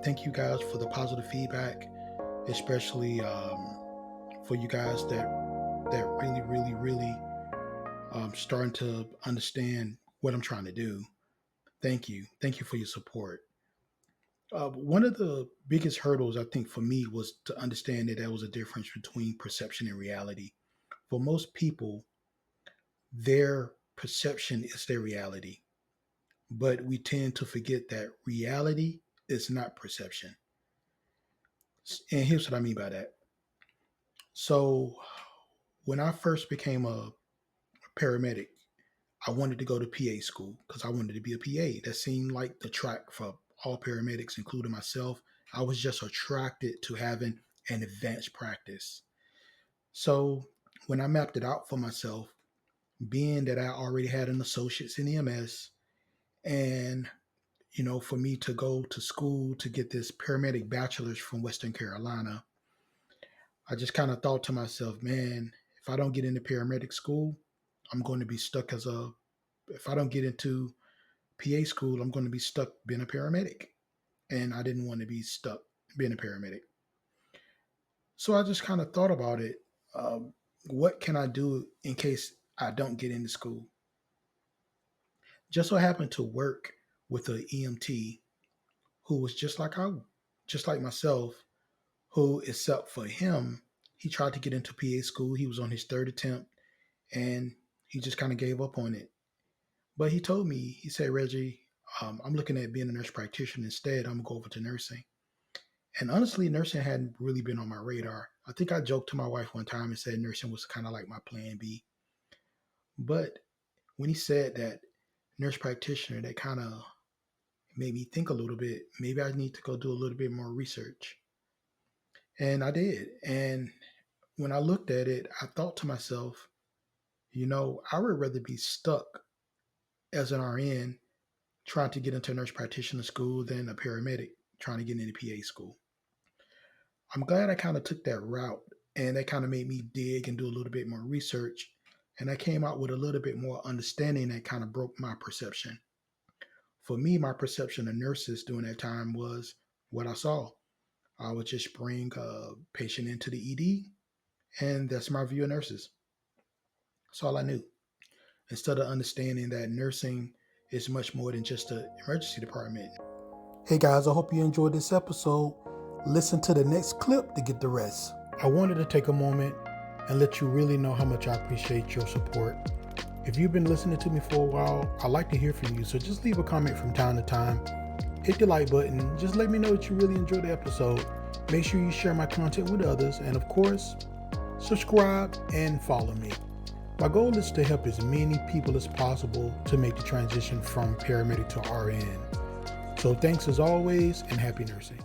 Thank you guys for the positive feedback, especially for you guys that really starting to understand what I'm trying to do. Thank you for your support. One of the biggest hurdles I think for me was to understand that there was a difference between perception and reality. For most people, their perception is their reality, but we tend to forget that reality is not perception. And here's what I mean by that. So, when I first became a paramedic, I wanted to go to PA school because I wanted to be a PA. That seemed like the track for all paramedics, including myself. I was just attracted to having an advanced practice. So, when I mapped it out for myself, being that I already had an associate's in EMS, and for me to go to school to get this paramedic bachelor's from Western Carolina, I just kind of thought to myself, man, if I don't get into paramedic school, I'm going to be stuck if I don't get into PA school, I'm going to be stuck being a paramedic. And I didn't want to be stuck being a paramedic. So I just kind of thought about it. What can I do in case I don't get into school? Just so happened to work with an EMT who was just like myself, who, except for him, he tried to get into PA school. He was on his third attempt and he just kind of gave up on it. But he told me, he said, Reggie, I'm looking at being a nurse practitioner instead. I'm going to go over to nursing. And honestly, nursing hadn't really been on my radar. I think I joked to my wife one time and said nursing was kind of like my plan B. But when he said that nurse practitioner, that kind of made me think a little bit. Maybe I need to go do a little bit more research. And I did. And when I looked at it, I thought to myself, I would rather be stuck as an RN trying to get into nurse practitioner school than a paramedic trying to get into PA school. I'm glad I kind of took that route, and that kind of made me dig and do a little bit more research. And I came out with a little bit more understanding that kind of broke my perception. For me, my perception of nurses during that time was what I saw. I would just bring a patient into the ED, and that's my view of nurses. That's all I knew. Instead of understanding that nursing is much more than just an emergency department. Hey guys, I hope you enjoyed this episode. Listen to the next clip to get the rest. I wanted to take a moment and let you really know how much I appreciate your support. If you've been listening to me for a while, I'd like to hear from you. So just leave a comment from time to time. Hit the like button. Just let me know that you really enjoyed the episode. Make sure you share my content with others. And of course, subscribe and follow me. My goal is to help as many people as possible to make the transition from paramedic to RN. So thanks as always, and happy nursing.